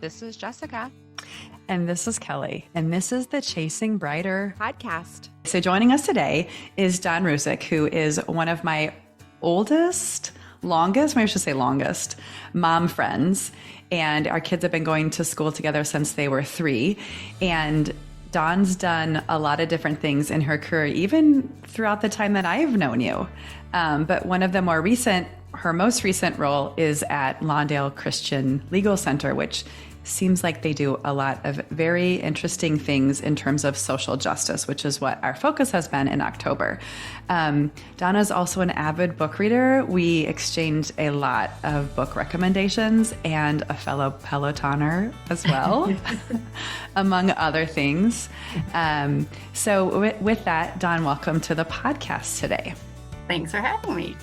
This is Jessica. And this is Kelly. And this is the Chasing Brighter podcast. So joining us today is Dawn Ruzich, who is one of my longest mom friends. And our kids have been going to school together since they were 3. And Dawn's done a lot of different things in her career, even throughout the time that I've known you. But one of the her most recent role is at Lawndale Christian Legal Center, which seems like they do a lot of very interesting things in terms of social justice, which is what our focus has been in October. Donna's also an avid book reader. We exchanged a lot of book recommendations and a fellow Pelotoner as well, among other things. So with that, Dawn, welcome to the podcast today. Thanks for having me.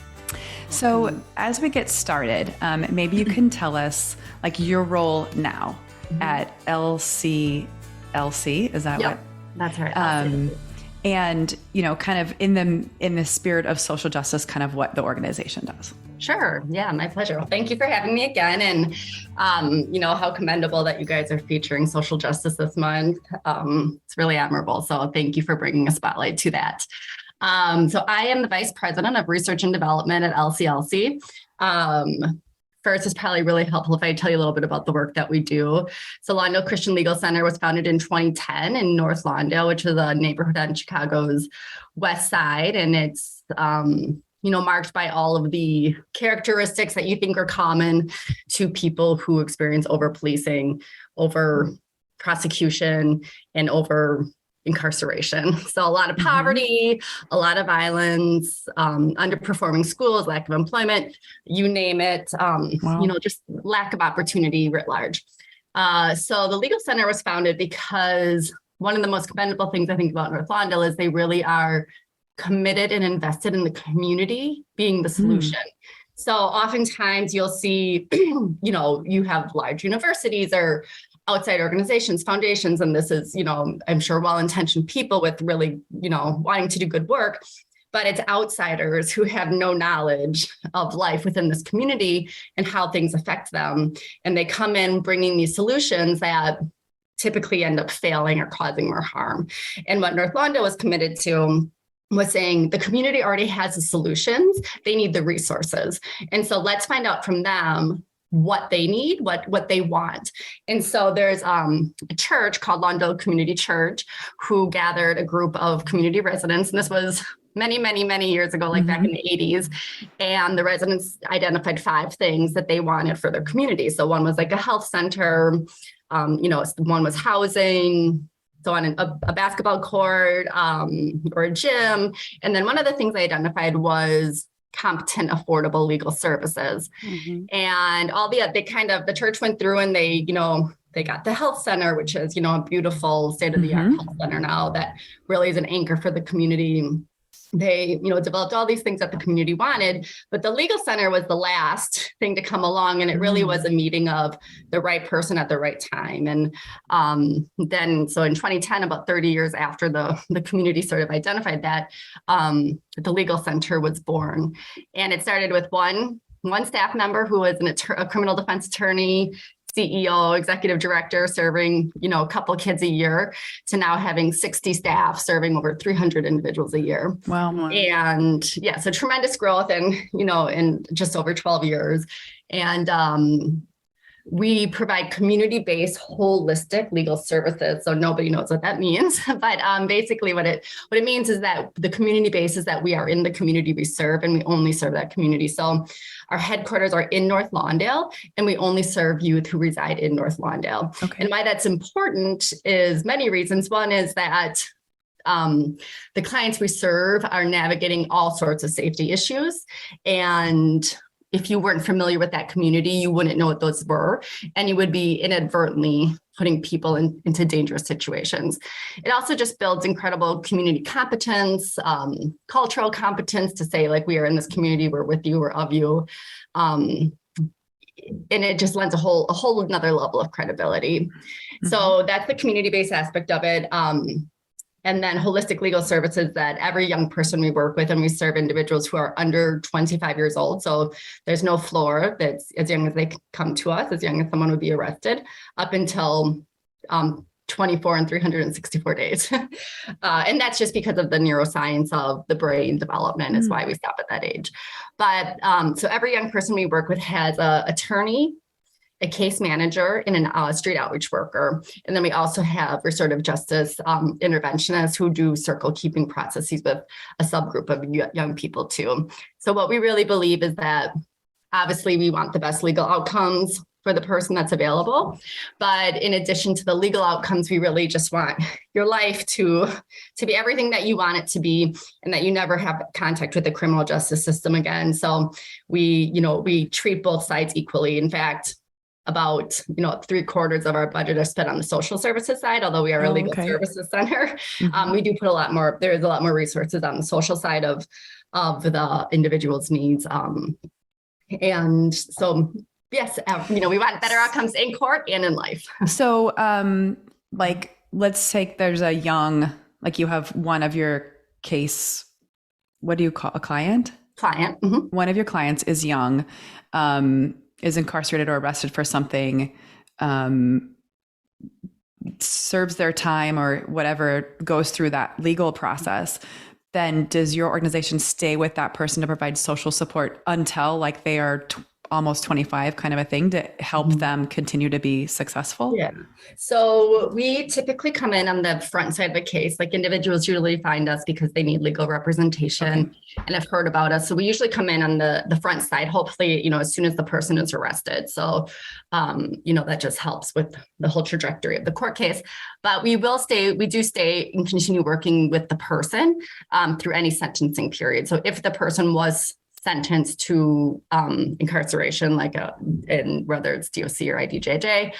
So as we get started, maybe you can tell us like your role now at LCLC. Is that what? That's right. And, kind of in the spirit of social justice, kind of what the organization does. Sure. Yeah, my pleasure. Well, thank you for having me again. And, how commendable that you guys are featuring social justice this month. It's really admirable. So thank you for bringing a spotlight to that. So I am the Vice President of Research and Development at LCLC. First, it's probably really helpful if I tell you a little bit about the work that we do. So Lawndale Christian Legal Center was founded in 2010 in North Lawndale, which is a neighborhood on Chicago's west side. And it's, marked by all of the characteristics that you think are common to people who experience over-policing, over-prosecution, and over incarceration. So a lot of poverty, a lot of violence, underperforming schools, lack of employment, you name it, just lack of opportunity writ large. So the Legal Center was founded because one of the most commendable things I think about North Lawndale is they really are committed and invested in the community being the solution. So oftentimes you'll see, you have large universities or outside organizations, foundations, and this is, I'm sure well-intentioned people with really, wanting to do good work, but it's outsiders who have no knowledge of life within this community and how things affect them. And they come in bringing these solutions that typically end up failing or causing more harm. And what North Lawndale was committed to was saying the community already has the solutions, they need the resources. And so let's find out from them what they need, what they want. And so there's a church called Lawndale Community Church who gathered a group of community residents. And this was many, many, many years ago, like back in the 80s. And the residents identified 5 things that they wanted for their community. So one was like a health center, one was housing, so on a basketball court or a gym. And then one of the things they identified was competent, affordable legal services. And the church went through and they got the health center, which is, a beautiful state-of-the-art health center now that really is an anchor for the community. They, developed all these things that the community wanted, but the legal center was the last thing to come along. And it really was a meeting of the right person at the right time. And so in 2010, about 30 years after the community sort of identified that, the legal center was born. And it started with one staff member who was a criminal defense attorney, CEO, executive director, serving, a couple of kids a year, to now having 60 staff serving over 300 individuals a year. Wow. And so tremendous growth in just over 12 years. And we provide community-based holistic legal services. So nobody knows what that means, but basically what it means is that the community base is that we are in the community we serve and we only serve that community. So our headquarters are in North Lawndale and we only serve youth who reside in North Lawndale. Okay. And why that's important is many reasons. One is that the clients we serve are navigating all sorts of safety issues, and if you weren't familiar with that community, you wouldn't know what those were, and you would be inadvertently putting people into dangerous situations. It also just builds incredible community competence, cultural competence to say, like, we are in this community, we're with you, we're of you. And it just lends a whole another level of credibility. So that's the community-based aspect of it. And then holistic legal services, that every young person we work with, and we serve individuals who are under 25 years old. So there's no floor. That's as young as they come to us, as young as someone would be arrested, up until 24 and 364 days. And that's just because of the neuroscience of the brain development is why we stop at that age. But so every young person we work with has an attorney, a case manager, and a street outreach worker. And then we also have restorative justice interventionists who do circle keeping processes with a subgroup of young people too. So what we really believe is that obviously we want the best legal outcomes for the person that's available. But in addition to the legal outcomes, we really just want your life to be everything that you want it to be, and that you never have contact with the criminal justice system again. So we treat both sides equally. In fact, about 3/4 of our budget are spent on the social services side, although we are a legal services center. We do put there is a lot more resources on the social side of the individual's needs. And so, yes, we want better outcomes in court and in life. So let's take, there's a young, you have one of your case, what do you call a client? Client. One of your clients is young, is incarcerated or arrested for something, serves their time or whatever, goes through that legal process. Then does your organization stay with that person to provide social support until they are almost 25, kind of a thing, to help them continue to be successful? Yeah. So we typically come in on the front side of the case. Individuals usually find us because they need legal representation and have heard about us. So we usually come in on the front side, hopefully, as soon as the person is arrested. So, that just helps with the whole trajectory of the court case. But we do stay and continue working with the person through any sentencing period. So if the person was sentenced to incarceration, in whether it's DOC or IDJJ,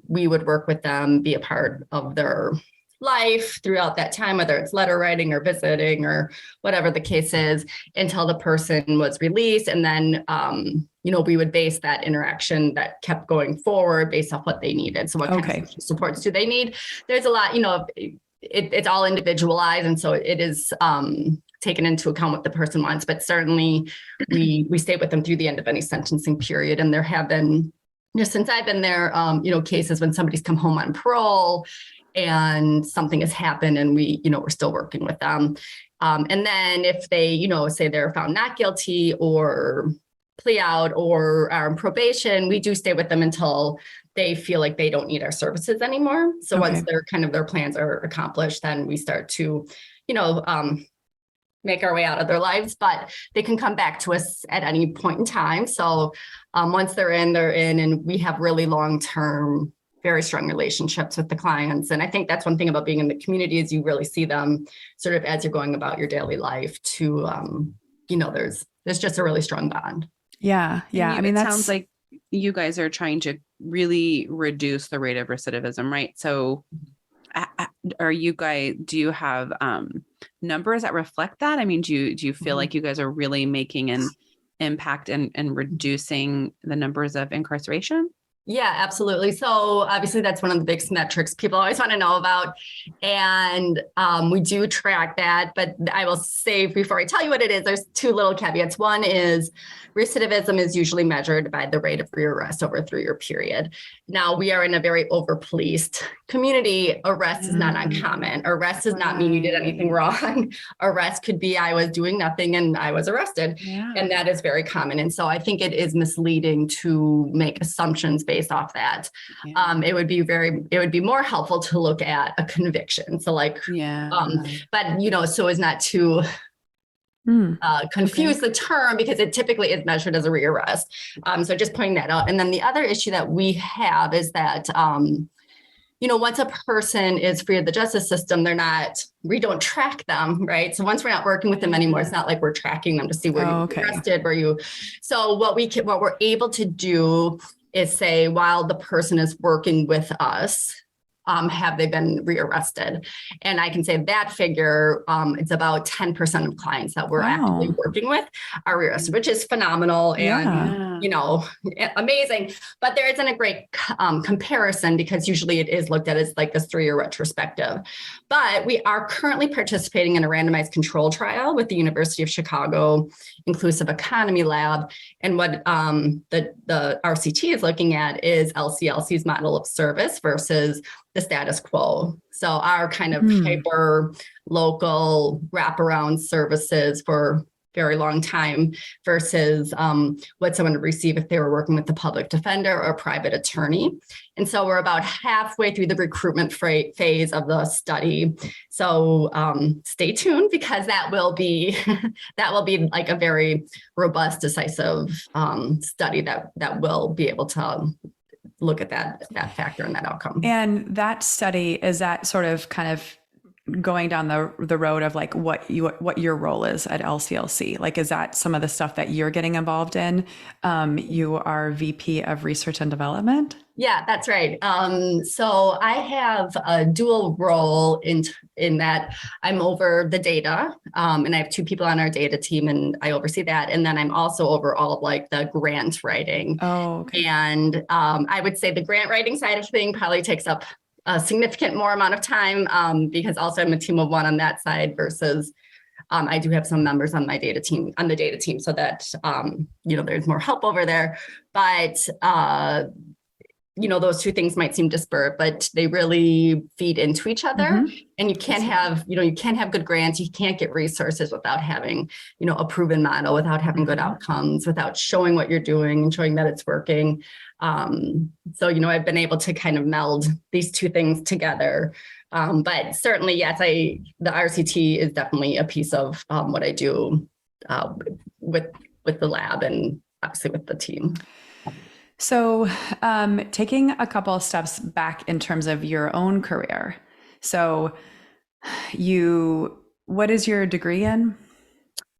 we would work with them, be a part of their life throughout that time, whether it's letter writing or visiting or whatever the case is, until the person was released. And then, we would base that interaction that kept going forward based off what they needed. So what kind of supports do they need? There's a lot, it's all individualized. And so it is taken into account what the person wants, but certainly we stay with them through the end of any sentencing period. And there have been, since I've been there, cases when somebody's come home on parole and something has happened and we're still working with them. And then if they, say they're found not guilty or plea out or are on probation, we do stay with them until they feel like they don't need our services anymore. So once their plans are accomplished, then we start to, make our way out of their lives, but they can come back to us at any point in time. So once they're in, and we have really long-term, very strong relationships with the clients. And I think that's one thing about being in the community is you really see them sort of as you're going about your daily life to, there's just a really strong bond. Yeah. Yeah. It sounds like you guys are trying to really reduce the rate of recidivism, right? So do you have numbers that reflect that? I mean, do you feel like you guys are really making an impact and reducing the numbers of incarceration? Yeah, absolutely. So obviously that's one of the biggest metrics people always want to know about. And we do track that, but I will say before I tell you what it is, there's two little caveats. One is recidivism is usually measured by the rate of rearrest over a 3-year period. Now we are in a very over-policed community. Arrest is not uncommon. Arrest does not mean you did anything wrong. Arrest could be I was doing nothing and I was arrested. Yeah. And that is very common. And so I think it is misleading to make assumptions based off that. Yeah. It would be more helpful to look at a conviction. So but so as not to confuse the term, because it typically is measured as a rearrest. So just pointing that out. And then the other issue that we have is that, once a person is free of the justice system, we don't track them, right? So once we're not working with them anymore, it's not like we're tracking them to see where you were arrested, So what we're able to do is say, while the person is working with us, have they been rearrested? And I can say that figure, it's about 10% of clients that we're actively working with are rearrested, which is phenomenal. And amazing. But there isn't a great comparison because usually it is looked at as like this 3-year retrospective. But we are currently participating in a randomized control trial with the University of Chicago Inclusive Economy Lab. And what the RCT is looking at is LCLC's model of service versus the status quo. So our kind of hyper local wraparound services for very long time versus what someone would receive if they were working with the public defender or a private attorney. And so we're about halfway through the recruitment phase of the study. So stay tuned because that will be like a very robust, decisive study that will be able to look at that factor and that outcome. And that study, is that sort of kind of going down the road of like what your role is at LCLC? Like, is that some of the stuff that you're getting involved in? You are VP of Research and Development? Yeah, that's right. So I have a dual role in that I'm over the data, and I have 2 people on our data team, and I oversee that. And then I'm also over all of like the grant writing. Oh, okay. And I would say the grant writing side of thing probably takes up a significant more amount of time because also I'm a team of 1 on that side versus I do have some members on the data team so that, there's more help over there. But, those 2 things might seem disparate, but they really feed into each other. And you can't have good grants. You can't get resources without having, a proven model, without having good outcomes, without showing what you're doing and showing that it's working. So, I've been able to kind of meld these 2 things together. But certainly, yes, the RCT is definitely a piece of what I do with the lab and obviously with the team. So taking a couple of steps back in terms of your own career. So what is your degree in?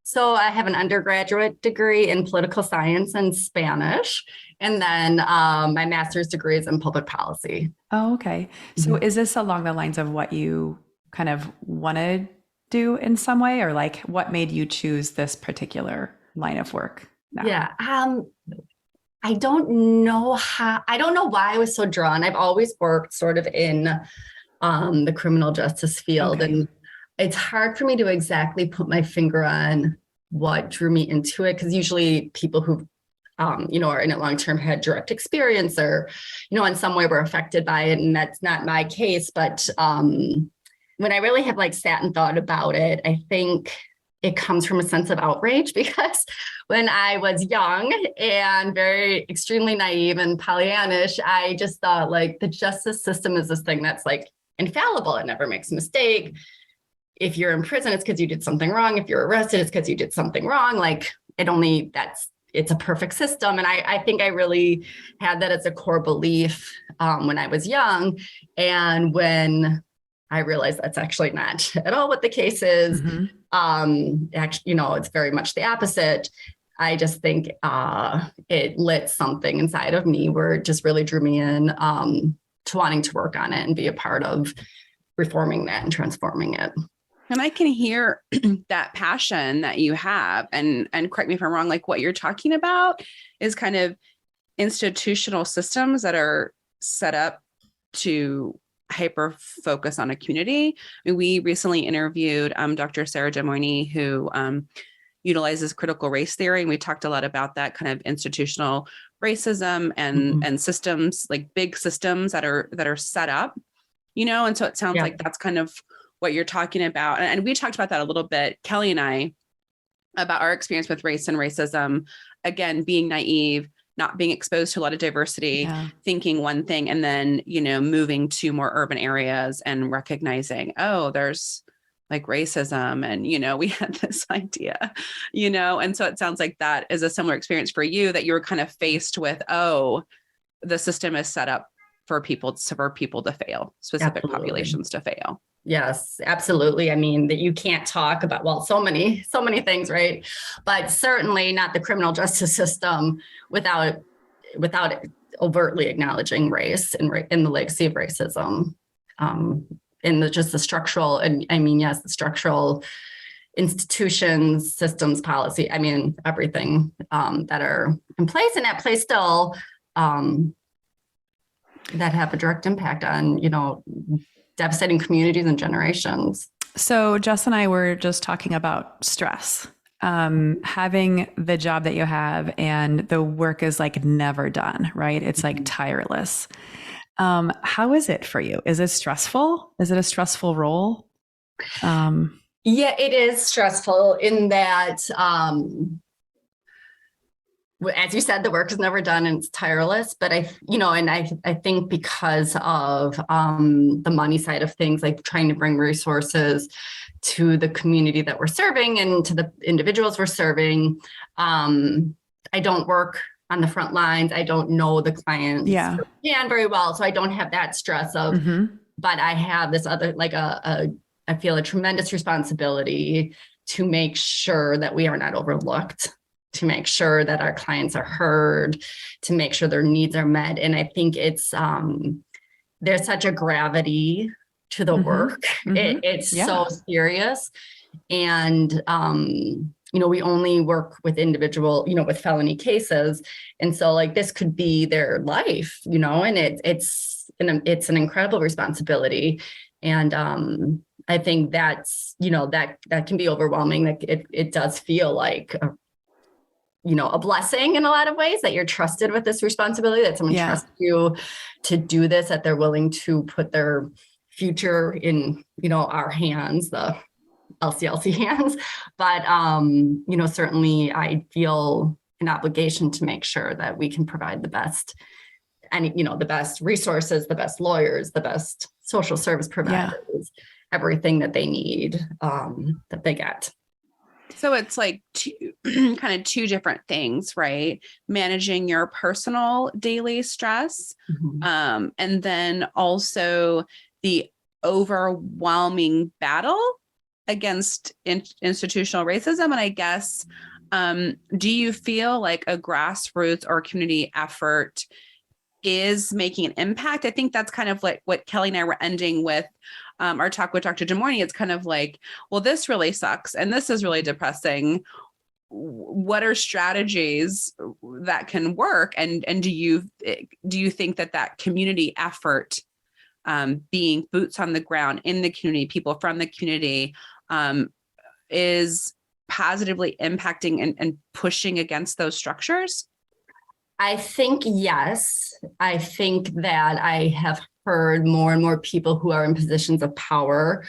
So I have an undergraduate degree in political science and Spanish. And then my master's degree is in public policy. Oh, okay. So is this along the lines of what you kind of want to do in some way, or like what made you choose this particular line of work now? Yeah. I don't know why I was so drawn. I've always worked sort of in the criminal justice field. Okay. And it's hard for me to exactly put my finger on what drew me into it, because usually people who are in it long-term had direct experience or, in some way were affected by it. And that's not my case. But when I really have like sat and thought about it, I think it comes from a sense of outrage, because when I was young and very extremely naive and Pollyannish, I just thought like the justice system is this thing that's like infallible. It never makes a mistake. If you're in prison, it's because you did something wrong. If you're arrested, it's because you did something wrong. Like it's a perfect system. And I think I really had that as a core belief when I was young. And when I realized that's actually not at all what the case is, actually, it's very much the opposite. I just think it lit something inside of me where it just really drew me in to wanting to work on it and be a part of reforming that and transforming it. And I can hear that passion that you have, and correct me if I'm wrong, like what you're talking about is kind of institutional systems that are set up to hyper focus on a community. I mean, we recently interviewed Dr. Sarah Demoyne, who utilizes critical race theory. And we talked a lot about that kind of institutional racism and systems, like big systems that are set up, and so it sounds like that's kind of what you're talking about. And we talked about that a little bit, Kelly and I, about our experience with race and racism, again, being naive, not being exposed to a lot of diversity, thinking one thing, and then, moving to more urban areas and recognizing, oh, there's like racism. And, we had this idea, and so it sounds like that is a similar experience for you, that you were kind of faced with, oh, the system is set up for people to fail, specific populations to fail. Yes, absolutely. I mean, that you can't talk about, so many things, right? But certainly not the criminal justice system without overtly acknowledging race and the legacy of racism, and just the structural, and I mean, yes, the structural institutions, systems, policy, I mean, everything that are in place and at play still that have a direct impact on, devastating communities and generations. So Jess and I were just talking about stress. Having the job that you have and the work is like never done, right? It's like tireless. How is it for you? Is it stressful? Is it a stressful role? Yeah, it is stressful in that, as you said, the work is never done and it's tireless, but I think because of the money side of things, like trying to bring resources to the community that we're serving and to the individuals we're serving, I don't work on the front lines. I don't know the clients very well. So I don't have that stress of, but I have this other, like I feel a tremendous responsibility to make sure that we are not overlooked, to make sure that our clients are heard, to make sure their needs are met. And I think it's, there's such a gravity to the work. It's so serious. And, we only work with individual, with felony cases. And so like, this could be their life, and it's an incredible responsibility. And, I think that's, that can be overwhelming. Like it does feel like, a blessing in a lot of ways that you're trusted with this responsibility, that someone trusts you to do this, that they're willing to put their future in, our hands, the LCLC hands. But, certainly I feel an obligation to make sure that we can provide the best and, the best resources, the best lawyers, the best social service providers, everything that they need, that they get. So it's like two different things, right? Managing your personal daily stress, and then also the overwhelming battle against institutional racism. And I guess, do you feel like a grassroots or community effort is making an impact? I think that's kind of like what Kelly and I were ending with our talk with Dr. DeMorney. It's kind of like, well, this really sucks and this is really depressing. What are strategies that can work? And do you think that community effort, being boots on the ground in the community, people from the community, is positively impacting and pushing against those structures? I think yes. I think that I have heard more and more people who are in positions of power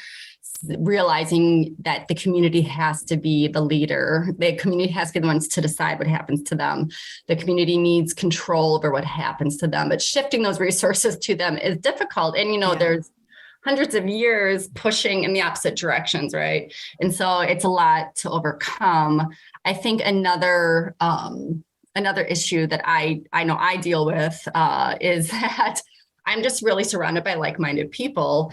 realizing that the community has to be the leader. The community has to be the ones to decide what happens to them. The community needs control over what happens to them, but shifting those resources to them is difficult. And, there's hundreds of years pushing in the opposite directions, right? And so it's a lot to overcome. I think another issue that I know I deal with is that I'm just really surrounded by like-minded people.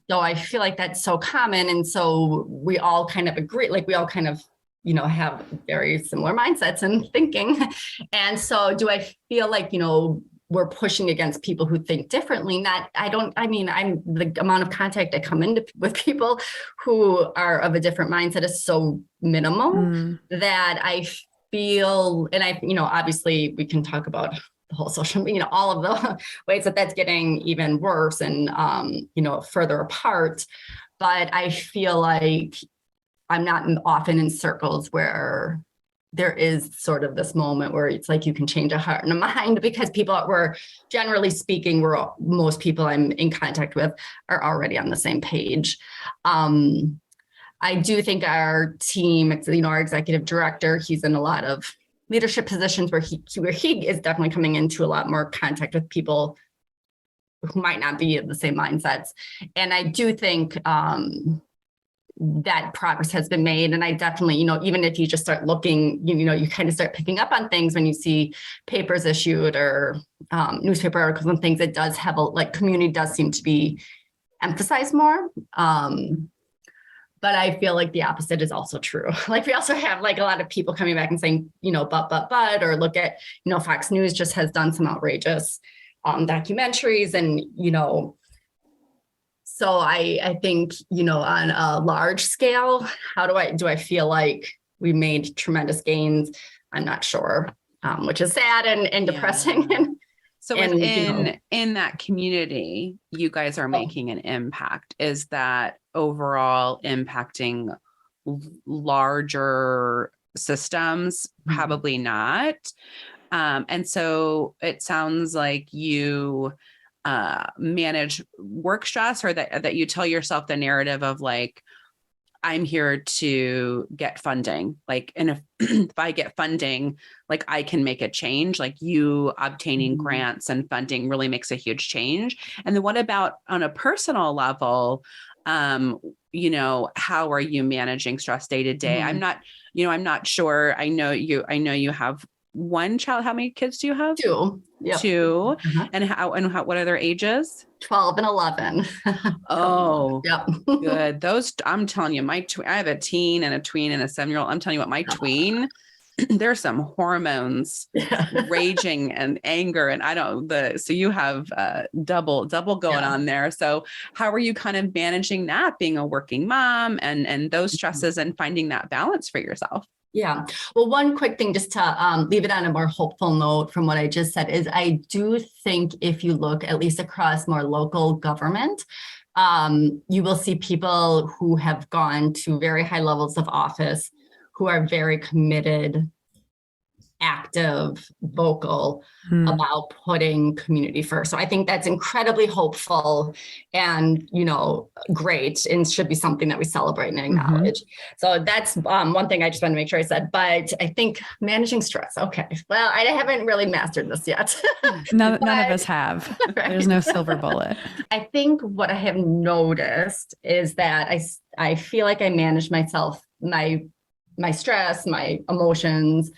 So I feel like that's so common. And so we all kind of agree, like we all kind of, have very similar mindsets and thinking. And so do I feel like, we're pushing against people who think differently? I'm the amount of contact I come into with people who are of a different mindset is so minimal that I feel, and obviously we can talk about the whole social media, all of the ways that that's getting even worse and, further apart. But I feel like I'm not often in circles where there is sort of this moment where it's like you can change a heart and a mind, because generally speaking, most people I'm in contact with are already on the same page. I do think our team, our executive director, he's in a lot of leadership positions where he is definitely coming into a lot more contact with people who might not be of the same mindsets. And I do think that progress has been made. And I definitely, even if you just start looking, you kind of start picking up on things when you see papers issued or newspaper articles and things, it does have community does seem to be emphasized more. But I feel like the opposite is also true. Like we also have a lot of people coming back and saying, but, or look at, Fox News just has done some outrageous documentaries and, So I think, on a large scale, do I feel like we made tremendous gains? I'm not sure, which is sad and depressing. Yeah. So And, in that community, you guys are making an impact. Is that overall impacting larger systems? Probably not. And so it sounds like you manage work stress, or that you tell yourself the narrative of like, I'm here to get funding. Like, and if I get funding, like I can make a change. Like you obtaining grants and funding really makes a huge change. And then what about on a personal level? How are you managing stress day to day? I'm not sure. I know you have one child. How many kids do you have? Two. Yep. Two. And what are their ages? 12 and 11. Oh, yep. Good. Those, I'm telling you, I have a teen and a tween and a 7-year-old. I'm telling you what, my tween, there's some hormones raging and anger. And so you have double going on there. So how are you kind of managing that, being a working mom and those stresses and finding that balance for yourself? Yeah. Well, one quick thing, just to leave it on a more hopeful note from what I just said, is I do think if you look at least across more local government, you will see people who have gone to very high levels of office, who are very committed, active, vocal about putting community first. So I think that's incredibly hopeful and, great, and should be something that we celebrate and acknowledge. So that's one thing I just want to make sure I said, but I think managing stress. Okay. Well, I haven't really mastered this yet. None of us have. Right. There's no silver bullet. I think what I have noticed is that I feel like I manage myself, my stress, my emotions,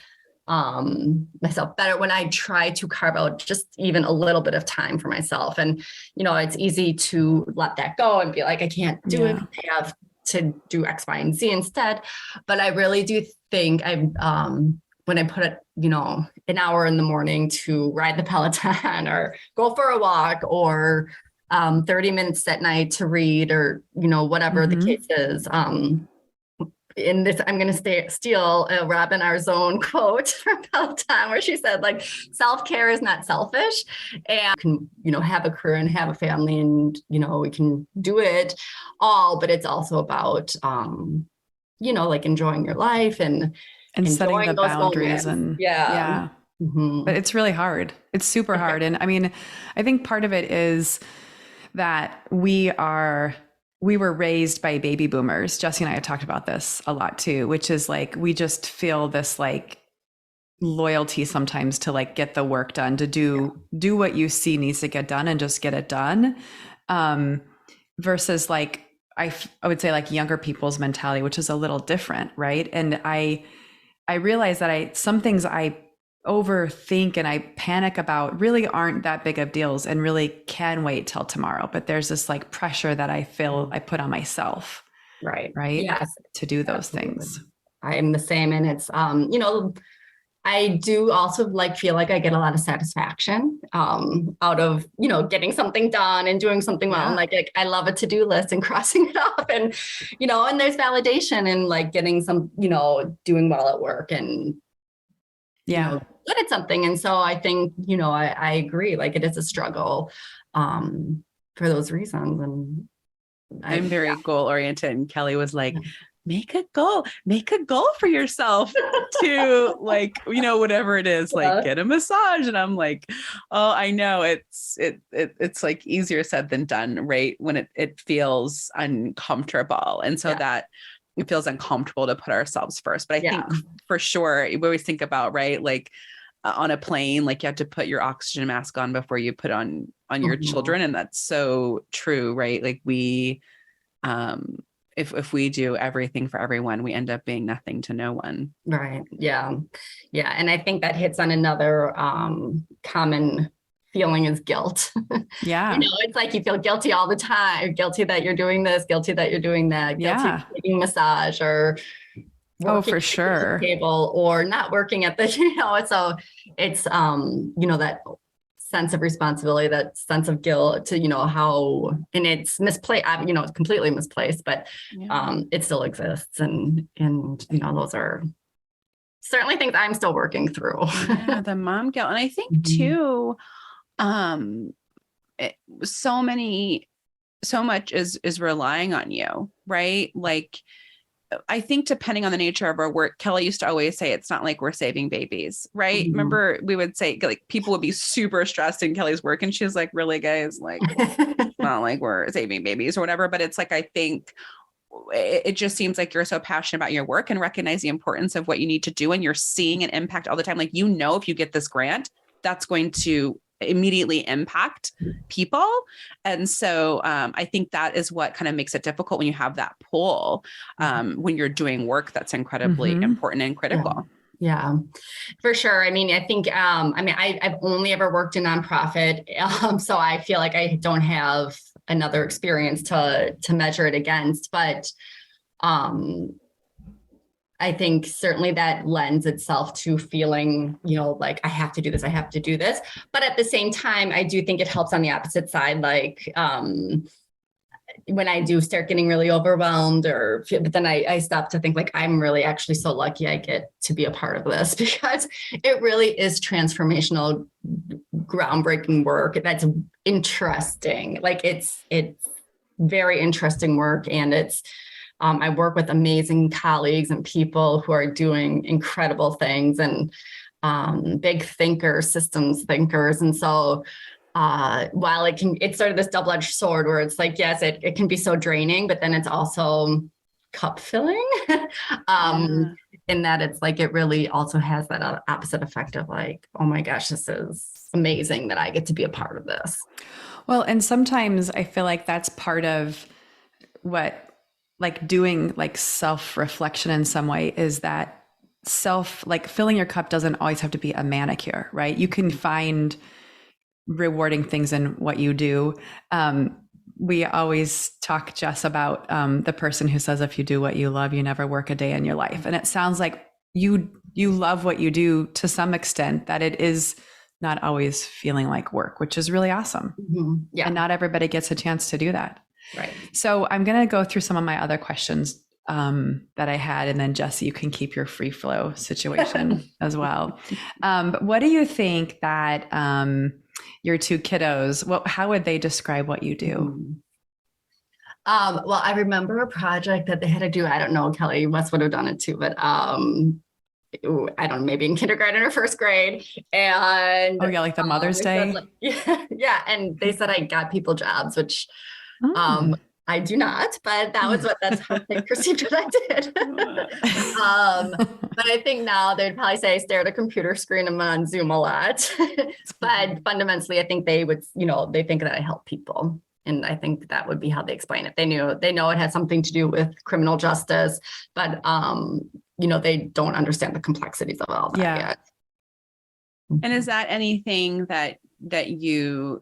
myself better when I try to carve out just even a little bit of time for myself. And, it's easy to let that go and be like, I can't do it. I have to do X, Y, and Z instead. But I really do think when I put it, an hour in the morning to ride the Peloton or go for a walk or 30 minutes at night to read or, whatever the case is, in this, I'm going to steal a Robin Arzón quote from Peloton, where she said, like, self-care is not selfish, and you can, have a career and have a family, and, we can do it all, but it's also about, like enjoying your life and setting the boundaries moments. But it's really hard. It's super hard. And I mean, I think part of it is that we were raised by baby boomers. Jesse and I have talked about this a lot too, which is like, we just feel this like loyalty sometimes to like get the work done, to do what you see needs to get done and just get it done. Versus like, I would say like younger people's mentality, which is a little different. Right. And I realize that some things I overthink and I panic about really aren't that big of deals and really can wait till tomorrow. But there's this like pressure that I feel I put on myself. Right. Yes. To do those Absolutely. things. I'm the same. And it's, I do also feel like I get a lot of satisfaction out of, getting something done and doing something well. And like I love a to-do list and crossing it off and, and there's validation in like getting some, doing well at work and good at something. And so I think, I agree, like it is a struggle for those reasons. And I'm very goal oriented. And Kelly was like, make a goal for yourself to like, whatever it is, like get a massage. And I'm like, oh, I know it's like easier said than done, right? When it feels uncomfortable. And so that it feels uncomfortable to put ourselves first. But I think for sure, we always think about, right, like on a plane, like you have to put your oxygen mask on before you put on your children. And that's so true, right? Like we, if we do everything for everyone, we end up being nothing to no one. Right. Yeah. Yeah. And I think that hits on another common feeling is guilt. Yeah. It's like you feel guilty all the time, guilty that you're doing this, guilty that you're doing that, guilty for taking massage or for sure table or not working at the, so it's, that sense of responsibility, that sense of guilt to, how, and it's misplaced, it's completely misplaced, but it still exists. And, those are certainly things I'm still working through. Yeah, the mom guilt. And I think too, so much is relying on you, right? Like, I think depending on the nature of our work, Kelly used to always say, it's not like we're saving babies, right? Remember, we would say, like, people would be super stressed in Kelly's work. And she was like, really, guys, like, it's not like we're saving babies or whatever. But it's like, I think it just seems like you're so passionate about your work and recognize the importance of what you need to do. And you're seeing an impact all the time. Like, if you get this grant, that's going to immediately impact people. And so I think that is what kind of makes it difficult when you have that pull, when you're doing work that's incredibly important and critical. Yeah, for sure. I mean, I think, I've only ever worked in nonprofit. So I feel like I don't have another experience to measure it against, but I think certainly that lends itself to feeling, like I have to do this, I have to do this. But at the same time, I do think it helps on the opposite side. Like when I do start getting really overwhelmed but then I stop to think like, I'm really actually so lucky I get to be a part of this, because it really is transformational, groundbreaking work. That's interesting. Like it's very interesting work. And I work with amazing colleagues and people who are doing incredible things and big thinkers, systems thinkers. And so while it's sort of this double-edged sword where it's like, yes, it can be so draining, but then it's also cup filling in that it's like, it really also has that opposite effect of like, oh my gosh, this is amazing that I get to be a part of this. Well, and sometimes I feel like that's part of what, like doing like self-reflection in some way, is that filling your cup doesn't always have to be a manicure, right? You can find rewarding things in what you do. We always talk, Jess, about the person who says, if you do what you love, you never work a day in your life. And it sounds like you love what you do to some extent, that it is not always feeling like work, which is really awesome. Yeah. And not everybody gets a chance to do that. Right. So I'm going to go through some of my other questions that I had, and then Jesse, you can keep your free flow situation as well. But what do you think that your two kiddos, how would they describe what you do? Well, I remember a project that they had to do. I don't know, Kelly, you must would have done it too, but I don't know, maybe in kindergarten or first grade. And like the Mother's Day. Yeah. And they said I got people jobs, which I do not, but that's how they perceived what I did. But I think now they'd probably say I stare at a computer screen and I'm on Zoom a lot. But fundamentally, I think they would, they think that I help people. And I think that would be how they explain it. They know it has something to do with criminal justice, but they don't understand the complexities of all that yet. And is that anything that you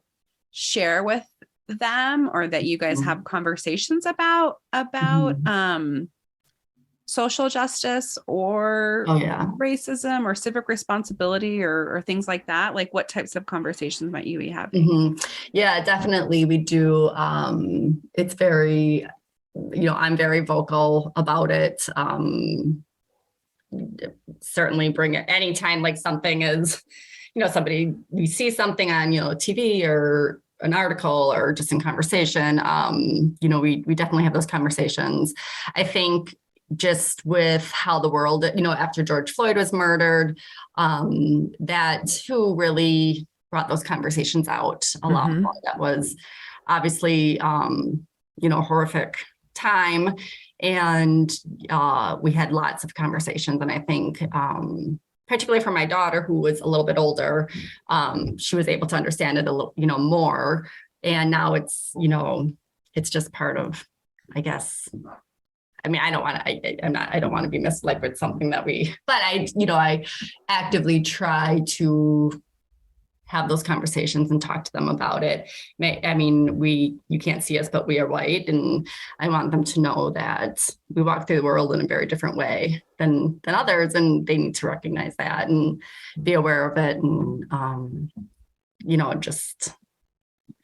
share with them, or that you guys have conversations about social justice or racism or civic responsibility or things like that? Like, what types of conversations might you be having? Yeah, definitely. We do. It's very, I'm very vocal about it. Certainly bring it anytime, like something is, we see something on, TV or an article or just in conversation, we definitely have those conversations. I think just with how the world, after George Floyd was murdered, that who really brought those conversations out a lot more. That was obviously, horrific time. And we had lots of conversations. And I think, particularly for my daughter, who was a little bit older, she was able to understand it a little, more. And now it's, it's just part of, I guess. I mean, I don't want to be misled with something but I actively try to have those conversations and talk to them about it. I mean, you can't see us, but we are white. And I want them to know that we walk through the world in a very different way than others. And they need to recognize that and be aware of it. And just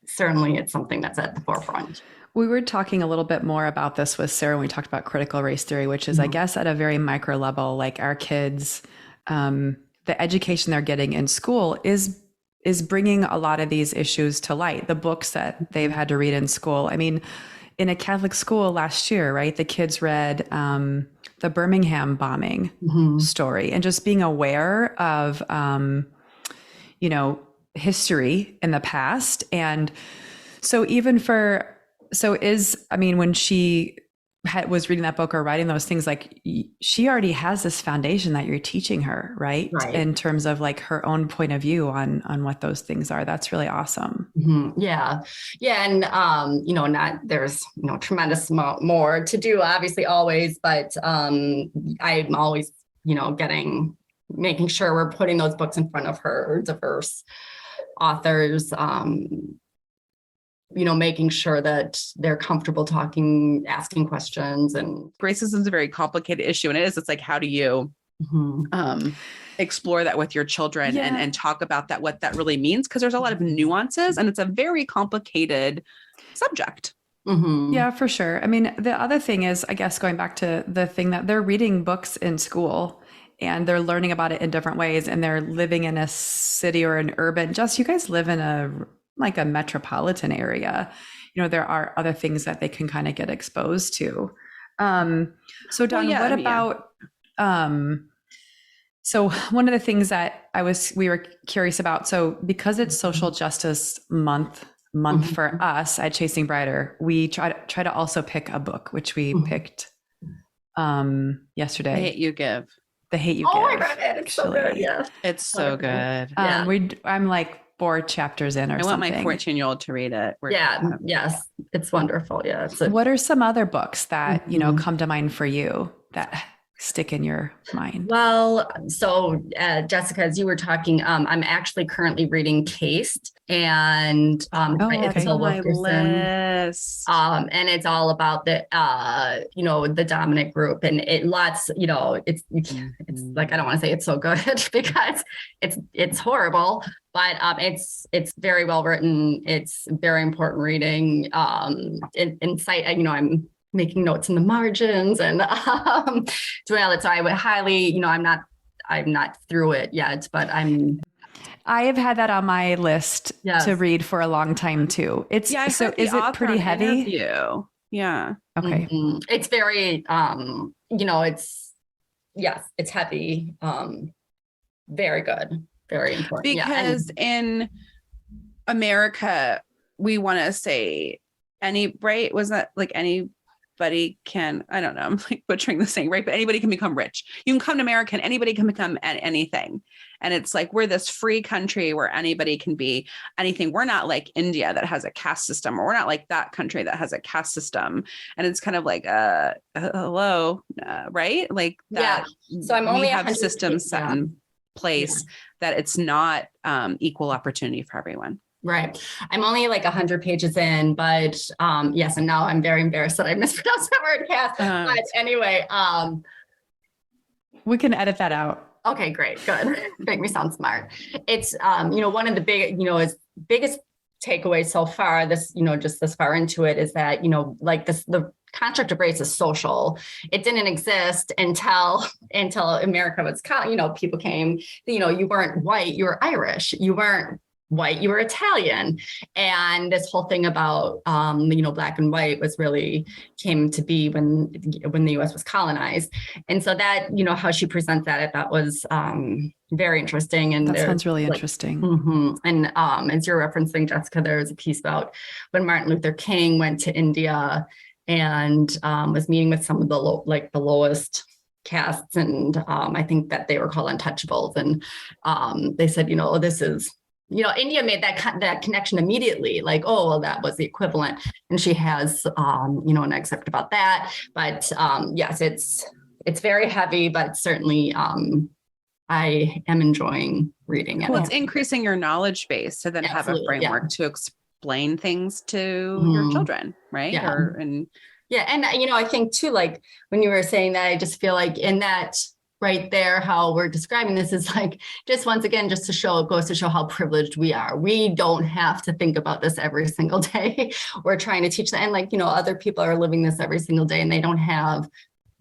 certainly it's something that's at the forefront. We were talking a little bit more about this with Sarah when we talked about critical race theory, which is, I guess, at a very micro level, like our kids, the education they're getting in school is bringing a lot of these issues to light. The books that they've had to read in school. I mean, in a Catholic school last year, right, the kids read the Birmingham bombing story, and just being aware of, history in the past. And so when she was reading that book or writing those things, like she already has this foundation that you're teaching her, right? In terms of like her own point of view on what those things are. That's really awesome. Yeah. And, there's, tremendous more to do, obviously always, but I'm always, making sure we're putting those books in front of her, diverse authors, making sure that they're comfortable talking, asking questions. And racism is a very complicated issue. And it's like, how do you explore that with your children and talk about that, what that really means? Because there's a lot of nuances and it's a very complicated subject. Yeah, for sure. I mean, the other thing is, I guess, going back to the thing that they're reading books in school and they're learning about it in different ways, and they're living in a city or an urban, you guys live in a metropolitan area. There are other things that they can kind of get exposed to. So Dawn, what about, so one of the things that we were curious about, so because it's Social Justice Month for us at Chasing Brighter, we try to also pick a book, which we picked yesterday. The Hate You Give. The Hate You Give. Oh, I read it. It's so good. Yeah. It's so good. I'm like 4 chapters in or something. I want my 14-year-old to read it. Yes. It's wonderful. Yeah. What are some other books that, come to mind for you that stick in your mind? Well, so Jessica, as you were talking, I'm actually currently reading Taste, and it's on my list. And it's all about the dominant group, and it's like, I don't want to say it's so good because it's horrible, but it's very well written. It's very important reading. I'm making notes in the margins and doing all that. So I would highly, I'm not through it yet, but I have had that on my list to read for a long time too. Is it pretty heavy? Yeah. Okay. It's very, it's heavy. Very good. Very important. Because in America, we want to say anybody can, I don't know, I'm like butchering this thing, right? But anybody can become rich. You can come to America and anybody can become anything. And it's like, we're this free country where anybody can be anything. We're not like India that has a caste system, or we're not like that country that has a caste system. And it's kind of like, hello, right? Like that. Yeah. So I'm only have systems set in place that it's not equal opportunity for everyone. Right. I'm only like 100 pages in, but yes. And now I'm very embarrassed that I mispronounced that word, Cass. But anyway. We can edit that out. Okay, great. Good. Make me sound smart. It's, one of the biggest takeaways so far, just this far into it, is that, the construct of race is social. It didn't exist until America was, people came, you weren't white, you were Irish, you weren't white, you were Italian. And this whole thing about, black and white came to be when the US was colonized. And so that, how she presents that, I thought was very interesting. And that sounds really interesting. And as you're referencing, Jessica, there was a piece about when Martin Luther King went to India and was meeting with some of the lowest castes. And I think that they were called untouchables. And they said, this is, India made that connection immediately, like, oh, well, that was the equivalent. And she has, an excerpt about that. But yes, it's very heavy, but certainly I am enjoying reading it. Well, it's increasing your knowledge base to then have a framework to explain things to your children, right? Yeah. And I think too, like when you were saying that, I just feel like in that right there, how we're describing this is like, just once again, just to show, it goes to show how privileged we are. We don't have to think about this every single day. We're trying to teach that. And like, other people are living this every single day and they don't have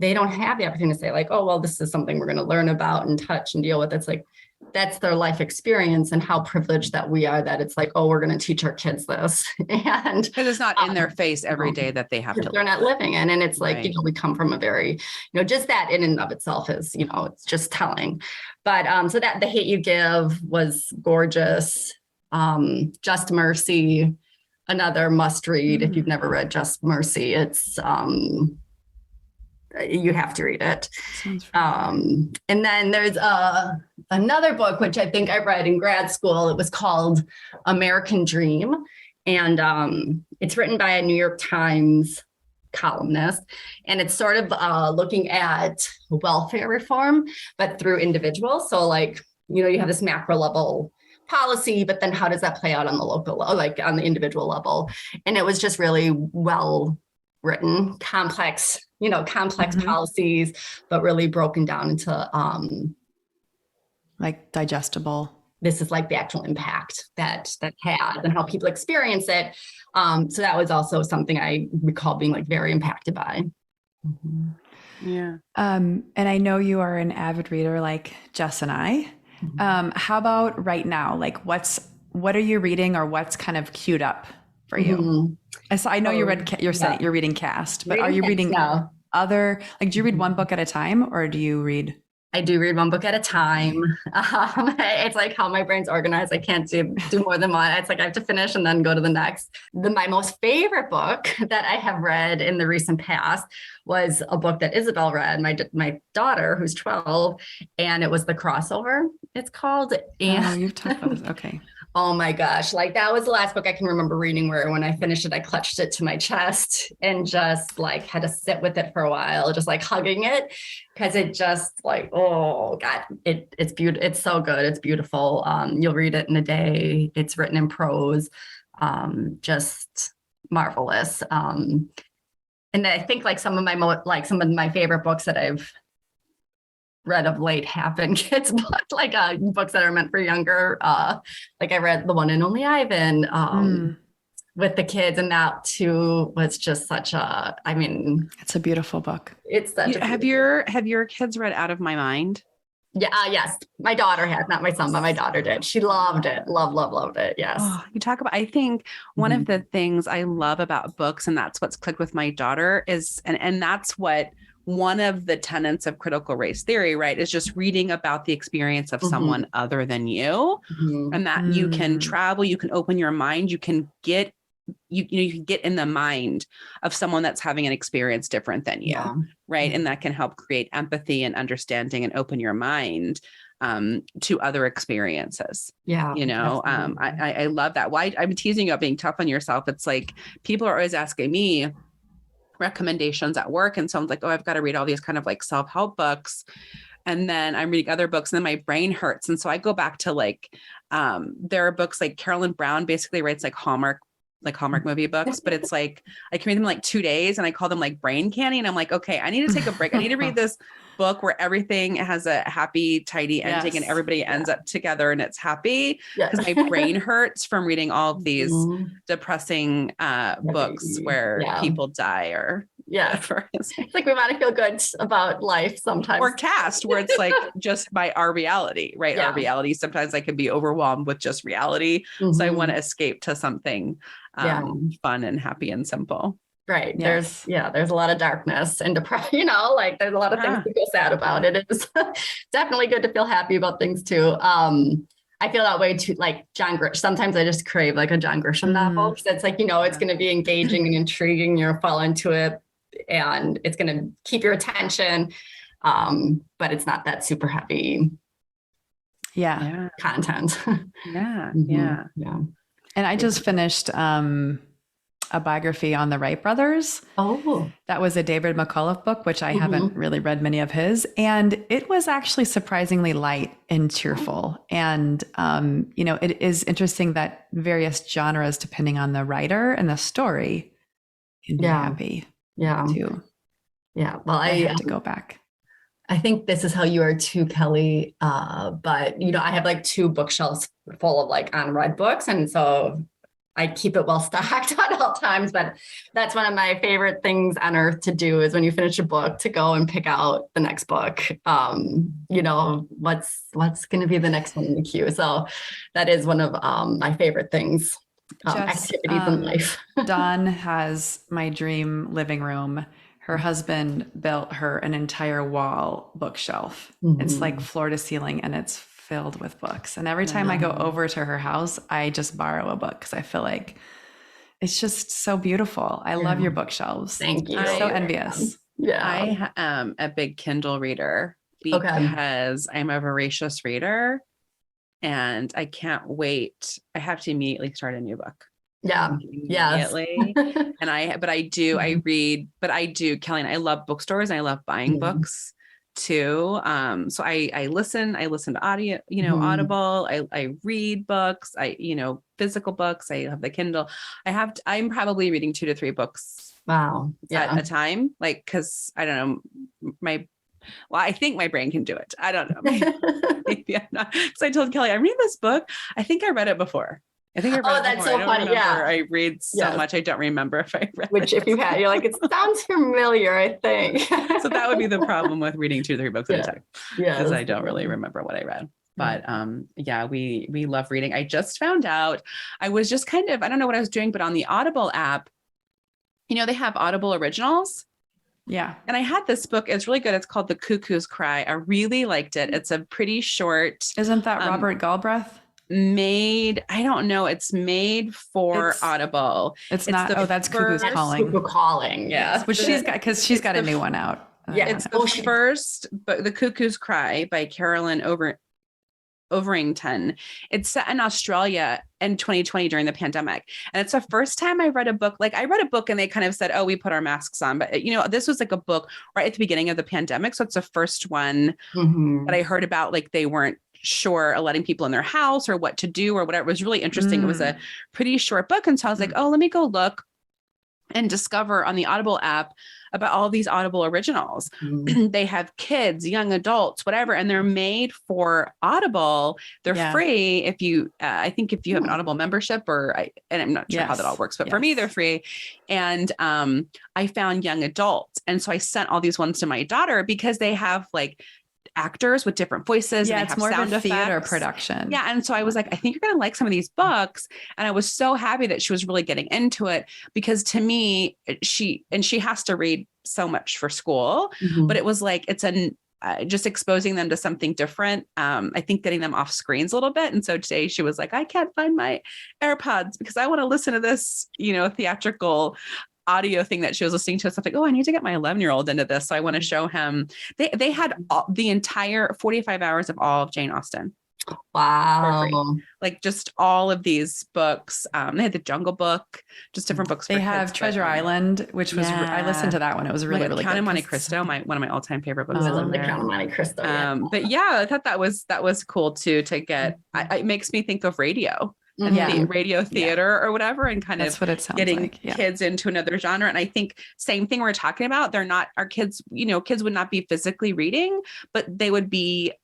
the opportunity to say like, oh, well, this is something we're going to learn about and touch and deal with. It's like, that's their life experience, and how privileged that we are that it's like, oh, we're going to teach our kids this. And because it's not in their face every day that they have to they're not living in. And it's like, right. we come from a very, just that in and of itself is, it's just telling. But so that The Hate You Give was gorgeous. Just Mercy, another must read. If you've never read Just Mercy, it's you have to read it. And then there's another book, which I think I read in grad school. It was called American Dream. And it's written by a New York Times columnist. And it's sort of looking at welfare reform, but through individuals. So like, you have this macro level policy, but then how does that play out on the local, like on the individual level? And it was just really well written, complex policies, but really broken down into like digestible. This is like the actual impact that has and how people experience it. So that was also something I recall being like very impacted by. Yeah. And I know you are an avid reader like Jess and I. How about right now? Like what are you reading, or what's kind of queued up for you? So I know you're reading Cast, but are you reading other, like, do you read one book at a time, or do you read? I do read one book at a time. It's like how my brain's organized. I can't do more than one. It's like I have to finish and then go to the next. My most favorite book that I have read in the recent past was a book that Isabel read, my daughter, who's 12, and it was The Crossover, it's called. And you've talked about this. Okay. Oh my gosh. Like that was the last book I can remember reading where when I finished it, I clutched it to my chest and just like had to sit with it for a while, just like hugging it. Cause it just like, oh God, it's beautiful. It's so good. It's beautiful. You'll read it in a day. It's written in prose. Just marvelous. And I think like some of my favorite books that I've read of late have been kids' books, like books that are meant for younger. Like I read The One and Only Ivan with the kids, and that too was just such a. I mean, it's a beautiful book. It's such. Have your kids read Out of My Mind? Yeah. Yes, my daughter has, not my son, but my daughter did. She loved it. Loved it. Yes. Oh, you talk about. I think one of the things I love about books, and that's what's clicked with my daughter, is, and that's what. One of the tenets of critical race theory, right, is just reading about the experience of someone other than you, and that you can travel, you can open your mind, you can get, you can get in the mind of someone that's having an experience different than you, right, and that can help create empathy and understanding and open your mind to other experiences. Yeah, I love that. Why I'm teasing you about being tough on yourself. It's like people are always asking me recommendations at work, and someone's like, oh, I've got to read all these kind of like self-help books, and then I'm reading other books and then my brain hurts, and so I go back to like there are books like Carolyn Brown basically writes like Hallmark movie books, but it's like I can read them in like 2 days and I call them like brain candy, and I'm like, okay, I need to take a break. I need to read this book where everything has a happy, tidy ending and everybody ends up together and it's happy, because my brain hurts from reading all of these depressing books where people die or whatever. It's like we want to feel good about life sometimes. Or Cast, where it's like just our reality, right? Our reality. Sometimes I can be overwhelmed with just reality. So I want to escape to something fun and happy and simple. Right. Yes. There's a lot of darkness and depression, like there's a lot of things to feel sad about. It is definitely good to feel happy about things too. I feel that way too, like John Grisham. Sometimes I just crave like a John Grisham novel, because it's like, it's going to be engaging and intriguing. You'll fall into it and it's going to keep your attention. But it's not that super heavy content. Yeah. And I just finished a biography on the Wright brothers. Oh, that was a David McCullough book, which I haven't really read many of his. And it was actually surprisingly light and cheerful. And, it is interesting that various genres, depending on the writer and the story, can be happy too. Yeah. Well, I have to go back. I think this is how you are too, Kelly. But I have like 2 bookshelves full of like unread books. And so I keep it well stocked at all times, but that's one of my favorite things on earth to do is when you finish a book to go and pick out the next book. What's going to be the next one in the queue. So that is one of my favorite things, activities in life. Dawn has my dream living room. Her husband built her an entire wall bookshelf. It's like floor to ceiling and it's filled with books. And every time I go over to her house, I just borrow a book because I feel like it's just so beautiful. I love your bookshelves. Thank you. I'm so envious. Yeah. I am a big Kindle reader because I'm a voracious reader and I can't wait. I have to immediately start a new book. Yeah. Immediately. And I read, Kelly, and I love bookstores and I love buying books too. So I listen to audio, Audible, I read books, physical books. I have the Kindle. I'm probably reading 2 to 3 books. Wow. At a time. Like, cause I don't know, I think my brain can do it. I don't know. Maybe I'm not. Cause I told Kelly, I'm reading this book. I think I read it before. I think I read it that's before. so funny. Yeah. I read so much. I don't remember if I read Which it. if you had, you're like, it sounds familiar, I think. So that would be the problem with reading 2 to 3 books at a time. Yeah. Because I don't really remember what I read. But we love reading. I just found out, I was just I don't know what I was doing, but on the Audible app, they have Audible originals. Yeah. And I had this book. It's really good. It's called The Cuckoo's Cry. I really liked it. It's a pretty short. Isn't that Robert Galbraith? I don't know. It's made for Audible. It's not. That's Cuckoo's Calling. Cuckoo Calling. Yeah. Which she's got a new one out. Yeah. It's the first book, The Cuckoo's Cry by Carolyn Overington. It's set in Australia in 2020 during the pandemic. And it's the first time I read a book. Like I read a book and they kind of said, oh, we put our masks on. But, this was like a book right at the beginning of the pandemic. So it's the first one that I heard about, like they weren't sure letting people in their house or what to do or whatever. It was really interesting. It was a pretty short book. And so I was like, oh, let me go look and discover on the Audible app about all these Audible originals. They have kids, young adults, whatever, and they're made for Audible. They're free if you, I think if you have an Audible membership and I'm not sure how that all works, but for me, they're free. And I found young adults. And so I sent all these ones to my daughter because they have like actors with different voices. Yeah, and they it's have more sound of a theater effects. production. Yeah. And so I was like, I think you're going to like some of these books. And I was so happy that she was really getting into it because to me, she has to read so much for school, but it was like, it's just exposing them to something different. I think getting them off screens a little bit. And so today she was like, I can't find my AirPods because I want to listen to this, theatrical audio thing that she was listening to. So I was like, oh, I need to get my 11-year-old into this. So I want to show him. They had the entire 45 hours of all of Jane Austen. Wow. Like just all of these books. They had the Jungle Book, just different books. They have Treasure Island, which was, I listened to that one. It was really, really Count good. of Monte Cristo, one of my all-time favorite books. I love the Count of Monte Cristo. But yeah, I thought that was cool too, to get, it makes me think of radio. And radio theater or whatever, and kind That's of what it sounds getting like. kids into another genre. And I think same thing we're talking about. They're not, our kids, kids would not be physically reading, but they would be,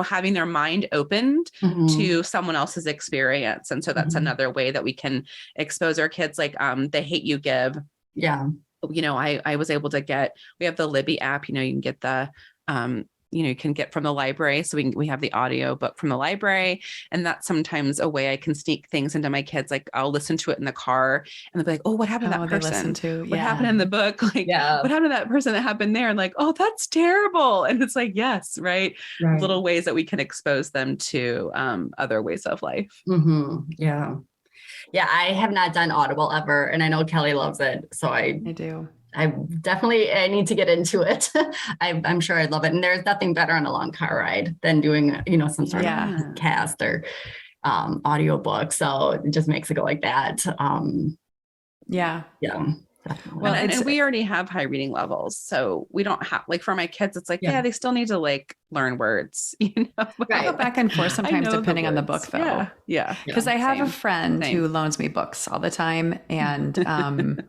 having their mind opened to someone else's experience. And so that's another way that we can expose our kids, like The Hate You Give. Yeah. I was able to we have the Libby app, you can get the, you can get from the library. So we have the audio book from the library. And that's sometimes a way I can sneak things into my kids. Like I'll listen to it in the car and they'll be like, oh, what happened to that person? What happened in the book? Like, what happened to that person that happened there? And like, oh, that's terrible. And it's like, yes, right. Little ways that we can expose them to other ways of life. Yeah. Yeah. I have not done Audible ever. And I know Kelly loves it. So I do. I need to get into it. I'm sure I'd love it. And there's nothing better on a long car ride than doing, some sort of cast or audiobook. So it just makes it go like that. Yeah. Definitely. Well, and we already have high reading levels. So we don't have, like for my kids, it's like, they still need to like learn words, I go back and forth sometimes depending on the book though. Yeah. Because I have a friend who loans me books all the time and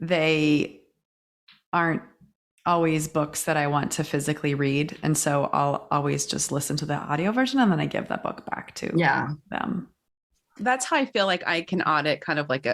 they aren't always books that I want to physically read. And so I'll always just listen to the audio version and then I give that book back to them. That's how I feel like I can audit kind of like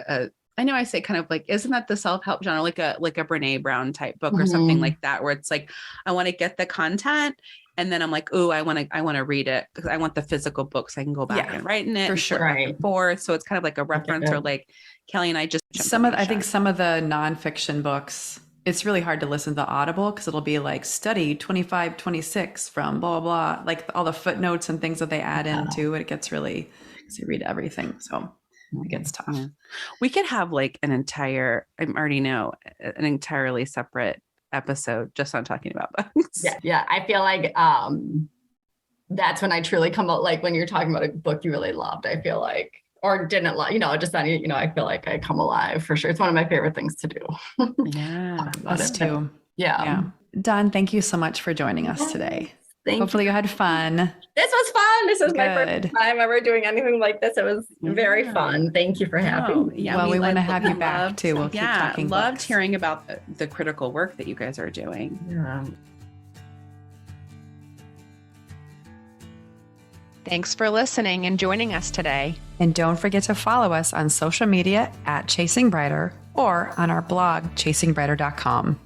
I know I say kind of like, isn't that the self-help genre, like a Brene Brown type book or something like that, where it's like, I want to get the content and then I'm like, oh, I want to read it because I want the physical book so I can go back and write in it for sure. Back and forth. So it's kind of like a reference or like Kelly and I just I think some of the nonfiction books, it's really hard to listen to the Audible because it'll be like study 2526 from blah, blah, blah, like all the footnotes and things that they add into it. It gets really, because you read everything. So it gets tough. Yeah. We could have like an entirely separate episode just on talking about books. Yeah. I feel like that's when I truly come out, like when you're talking about a book you really loved, I feel like, or didn't like, I feel like I come alive for sure. It's one of my favorite things to do. Yeah. Us too. Yeah. Dawn, thank you so much for joining us today. Hopefully you had fun. This was fun. This was my first time ever doing anything like this. It was very fun. Thank you for having me. Yeah, well, we want to have you back too. We'll keep talking. Loved hearing about the critical work that you guys are doing. Yeah. Thanks for listening and joining us today. And don't forget to follow us on social media at Chasing Brighter or on our blog, chasingbrighter.com.